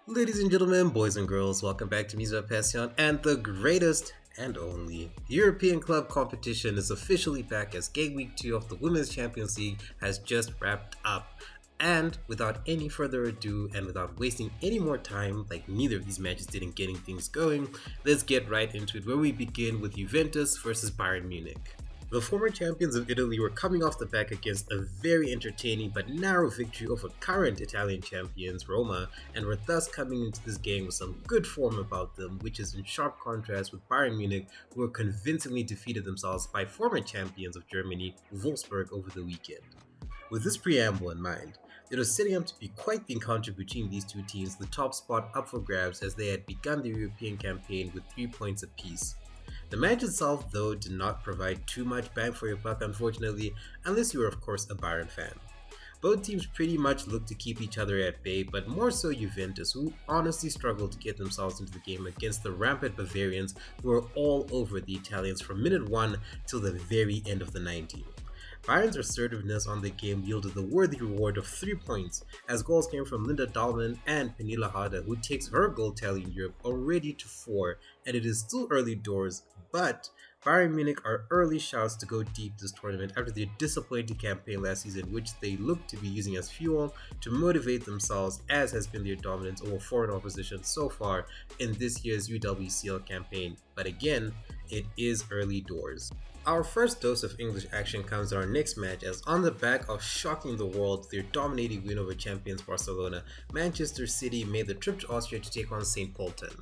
Ladies and gentlemen, boys and girls, welcome back to mismapasion, and the greatest and only European club competition is officially back as game week 2 of the Women's Champions League has just wrapped up. And without any further ado and without wasting any more time, like neither of these matches did in getting things going, let's get right into it, where we begin with Juventus versus Bayern Munich. The former champions of Italy were coming off the back against a very entertaining but narrow victory over current Italian champions Roma, and were thus coming into this game with some good form about them, which is in sharp contrast with Bayern Munich, who were convincingly defeated themselves by former champions of Germany, Wolfsburg, over the weekend. With this preamble in mind, it was setting up to be quite the encounter between these two teams, the top spot up for grabs as they had begun their European campaign with 3 points apiece. The match itself, though, did not provide too much bang for your buck, unfortunately, unless you were, of course, a Bayern fan. Both teams pretty much looked to keep each other at bay, but more so Juventus, who honestly struggled to get themselves into the game against the rampant Bavarians, who were all over the Italians from minute 1 till the very end of the 90. Bayern's assertiveness on the game yielded the worthy reward of 3 points, as goals came from Linda Dahlmann and Pernilla Harder, who takes her goal tally in Europe already to 4, and it is still early doors, but Bayern Munich are early shouts to go deep this tournament after their disappointing campaign last season, which they look to be using as fuel to motivate themselves, as has been their dominance over foreign opposition so far in this year's UWCL campaign. But again, it is early doors. Our first dose of English action comes in our next match, as on the back of shocking the world with their dominating win over champions Barcelona, Manchester City made the trip to Austria to take on St. Pölten,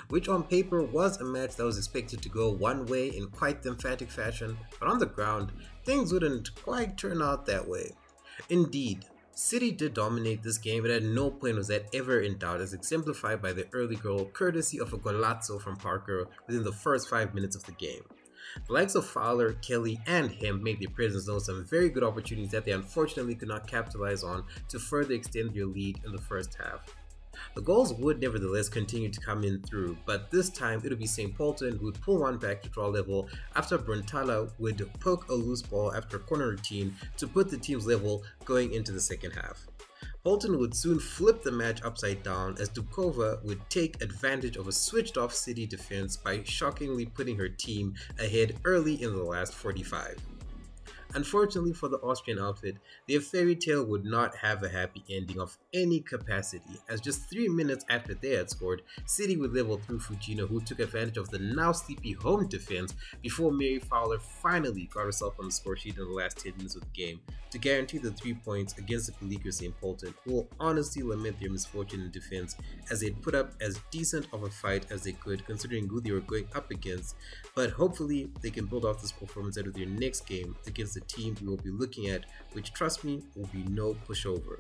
which on paper was a match that was expected to go one way in quite the emphatic fashion, but on the ground, things wouldn't quite turn out that way. Indeed, City did dominate this game, but at no point was that ever in doubt, as exemplified by the early goal courtesy of a golazo from Parker within the first 5 minutes of the game. The likes of Fowler, Kelly, and him made their presence known some very good opportunities that they unfortunately could not capitalize on to further extend their lead in the first half. The goals would nevertheless continue to come in through, but this time it would be St. Pölten who would pull one back to draw level after Bruntala would poke a loose ball after a corner routine to put the teams level going into the second half. Pölten would soon flip the match upside down as Dubkova would take advantage of a switched off City defense by shockingly putting her team ahead early in the last 45. Unfortunately for the Austrian outfit, their fairy tale would not have a happy ending of any capacity, as just 3 minutes after they had scored, City would level through Fujino, who took advantage of the now sleepy home defense before Mary Fowler finally got herself on the score sheet in the last 10 minutes of the game to guarantee the 3 points against the beleaguered St. Pölten, who will honestly lament their misfortune in defense, as they'd put up as decent of a fight as they could considering who they were going up against, but hopefully they can build off this performance out of their next game against the team we will be looking at, which, trust me, will be no pushover.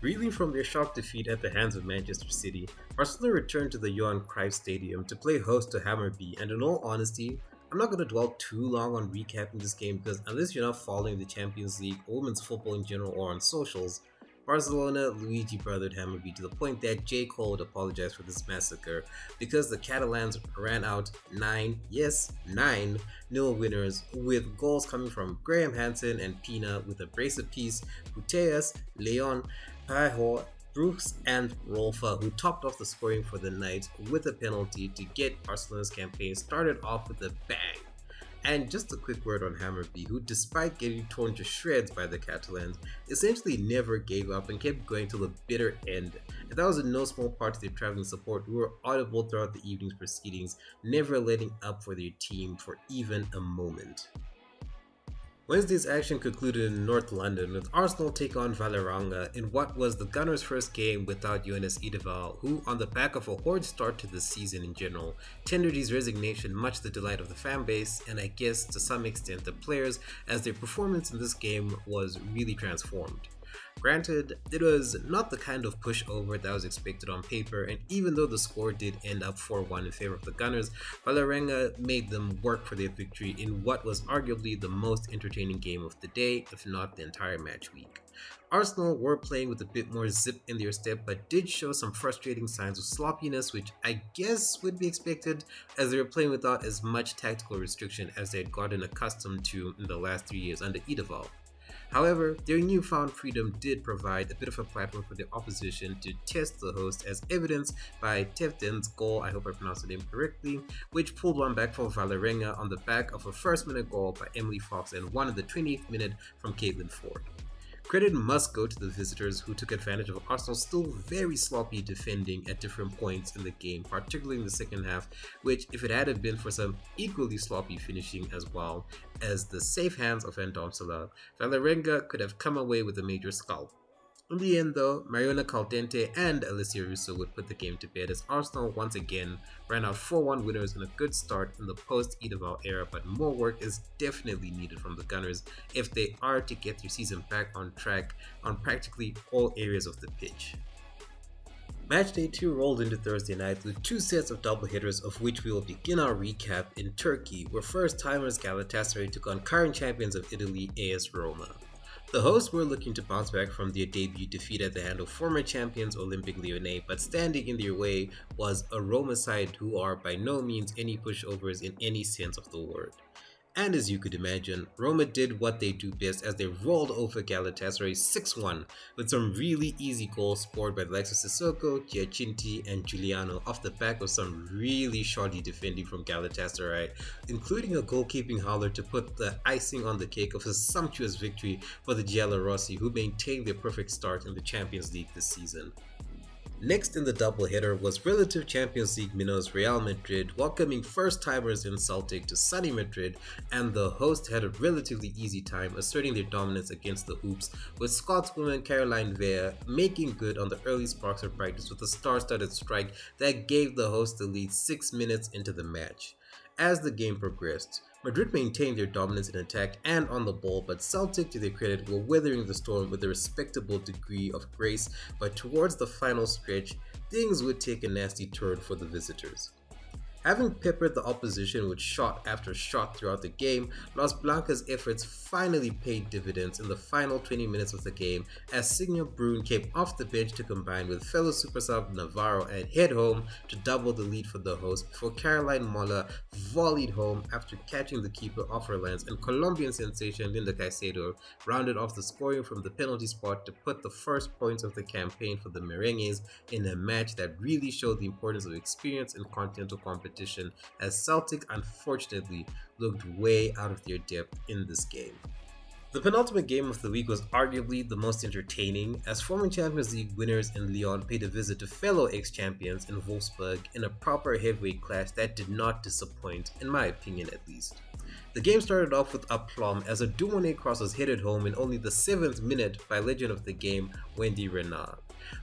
Reeling from their shock defeat at the hands of Manchester City, Barcelona returned to the Johan Cruyff Stadium to play host to Hammarby, and in all honesty, I'm not going to dwell too long on recapping this game because unless you're not following the Champions League or women's football in general or on socials, Barcelona Luigi brothered Hammarby to the point that J. Cole would apologize for this massacre because the Catalans ran out 9-0 winners, with goals coming from Graham Hansen and Pina with a brace apiece, Putellas, Leon, Pajo, Brooks, and Rolfa, who topped off the scoring for the night with a penalty to get Barcelona's campaign started off with a bang. And just a quick word on Hammarby, who despite getting torn to shreds by the Catalans, essentially never gave up and kept going till the bitter end. And that was in no small part to their traveling support, who were audible throughout the evening's proceedings, never letting up for their team for even a moment. Wednesday's action concluded in North London with Arsenal take on Valera in what was the Gunners' first game without Jonas Ideval, who, on the back of a horrid start to the season in general, tendered his resignation, much to the delight of the fan base and I guess to some extent the players, as their performance in this game was really transformed. Granted, it was not the kind of pushover that was expected on paper, and even though the score did end up 4-1 in favor of the Gunners, Valerenga made them work for their victory in what was arguably the most entertaining game of the day, if not the entire match week. Arsenal were playing with a bit more zip in their step, but did show some frustrating signs of sloppiness, which I guess would be expected as they were playing without as much tactical restriction as they had gotten accustomed to in the last 3 years under Ideval. However, their newfound freedom did provide a bit of a platform for the opposition to test the host, as evidenced by Pton's goal, I hope I pronounced the name correctly, which pulled one back for Valera on the back of a first-minute goal by Emily Fox and one in the 20th minute from Caitlin Ford. Credit must go to the visitors, who took advantage of Arsenal's still very sloppy defending at different points in the game, particularly in the second half, which, if it had been for some equally sloppy finishing as well as the safe hands of Van Domsela, Valera could have come away with a major scalp. In the end though, Mariona Caldente and Alicia Russo would put the game to bed, as Arsenal once again ran out 4-1 winners in a good start in the post-Edeval era, but more work is definitely needed from the Gunners if they are to get their season back on track on practically all areas of the pitch. Matchday 2 rolled into Thursday night with two sets of doubleheaders, of which we will begin our recap in Turkey, where first-timers Galatasaray took on current champions of Italy, AS Roma. The hosts were looking to bounce back from their debut defeat at the hand of former champions Olympique Lyonnais, but standing in their way was a Roma side who are by no means any pushovers in any sense of the word. And as you could imagine, Roma did what they do best, as they rolled over Galatasaray 6-1 with some really easy goals scored by the likes of Sissoko, Giacinti and Giuliano off the back of some really shoddy defending from Galatasaray, including a goalkeeping howler to put the icing on the cake of a sumptuous victory for the Giallorossi, who maintained their perfect start in the Champions League this season. Next in the doubleheader was relative Champions League minnows Real Madrid welcoming first-timers in Celtic to sunny Madrid, and the host had a relatively easy time asserting their dominance against the Hoops, with Scotswoman Caroline Weah making good on the early sparks of practice with a star-studded strike that gave the host the lead 6 minutes into the match. As the game progressed, Madrid maintained their dominance in attack and on the ball, but Celtic, to their credit, were weathering the storm with a respectable degree of grace, but towards the final stretch, things would take a nasty turn for the visitors. Having peppered the opposition with shot after shot throughout the game, Las Blancas' efforts finally paid dividends in the final 20 minutes of the game, as Signe Brun came off the bench to combine with fellow super sub Navarro and head home to double the lead for the host, before Caroline Molla volleyed home after catching the keeper off her lance, and Colombian sensation Linda Caicedo rounded off the scoring from the penalty spot to put the first points of the campaign for the Merengues in a match that really showed the importance of experience in continental competition, as Celtic unfortunately looked way out of their depth in this game. The penultimate game of the week was arguably the most entertaining, as former Champions League winners in Lyon paid a visit to fellow ex-champions in Wolfsburg in a proper heavyweight clash that did not disappoint, in my opinion at least. The game started off with aplomb as a Dumone cross was headed home in only the 7th minute by legend of the game, Wendy Renard.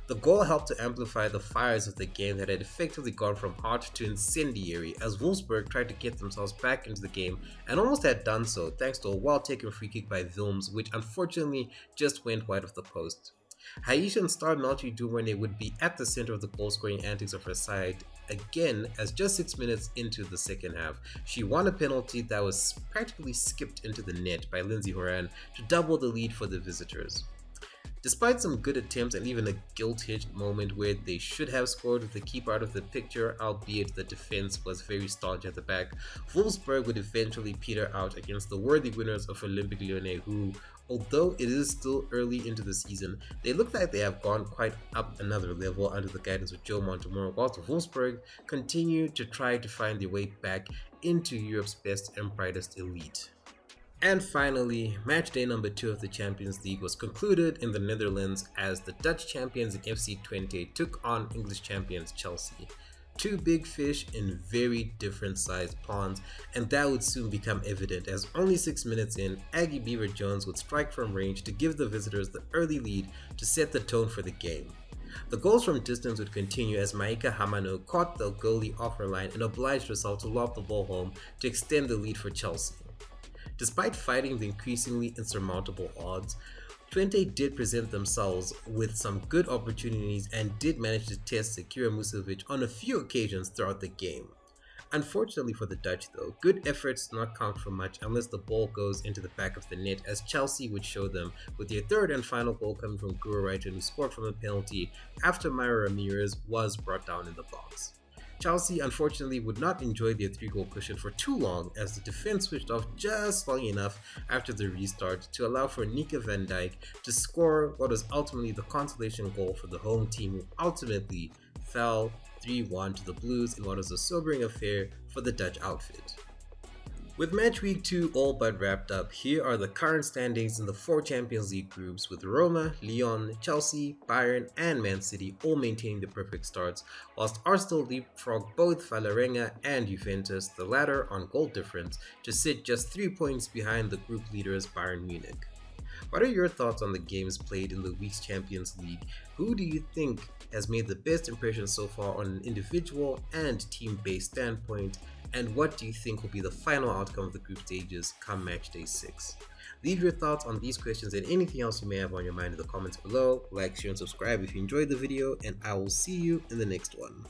The goal helped to amplify the fires of the game that had effectively gone from hot to incendiary, as Wolfsburg tried to get themselves back into the game and almost had done so thanks to a well-taken free kick by Wilms, which unfortunately just went wide of the post. Haitian star Melchi Dumone would be at the center of the goal-scoring antics of her side again, as just 6 minutes into the second half, she won a penalty that was practically skipped into the net by Lindsay Horan to double the lead for the visitors. Despite some good attempts and even a guilt-hinged moment where they should have scored with the keeper out of the picture, albeit the defense was very staunch at the back, Wolfsburg would eventually peter out against the worthy winners of Olympique Lyonnais, who, although it is still early into the season, they look like they have gone quite up another level under the guidance of Joe Montemurro, whilst Wolfsburg continue to try to find their way back into Europe's best and brightest elite. And finally, match day number 2 of the Champions League was concluded in the Netherlands as the Dutch champions in FC Twente took on English champions Chelsea. Two big fish in very different sized ponds, and that would soon become evident as only 6 minutes in, Aggie Beaver Jones would strike from range to give the visitors the early lead to set the tone for the game. The goals from distance would continue as Maika Hamano caught the goalie off her line and obliged herself to lob the ball home to extend the lead for Chelsea. Despite fighting the increasingly insurmountable odds, Twente did present themselves with some good opportunities and did manage to test Sekira Musovic on a few occasions throughout the game. Unfortunately for the Dutch though, good efforts do not count for much unless the ball goes into the back of the net, as Chelsea would show them with their third and final goal coming from Guro Reiten, who scored from a penalty after Myra Ramirez was brought down in the box. Chelsea unfortunately would not enjoy their 3-goal cushion for too long as the defense switched off just long enough after the restart to allow for Nico van Dijk to score what was ultimately the consolation goal for the home team, who ultimately fell 3-1 to the Blues in what was a sobering affair for the Dutch outfit. With match week 2 all but wrapped up, here are the current standings in the 4 Champions League groups, with Roma, Lyon, Chelsea, Bayern and Man City all maintaining the perfect starts, whilst Arsenal leapfrogged both Valera and Juventus, the latter on goal difference, to sit just 3 points behind the group leaders Bayern Munich. What are your thoughts on the games played in the week's Champions League? Who do you think has made the best impression so far on an individual and team-based standpoint? And what do you think will be the final outcome of the group stages come match day 6? Leave your thoughts on these questions and anything else you may have on your mind in the comments below. Like, share, and subscribe if you enjoyed the video, and I will see you in the next one.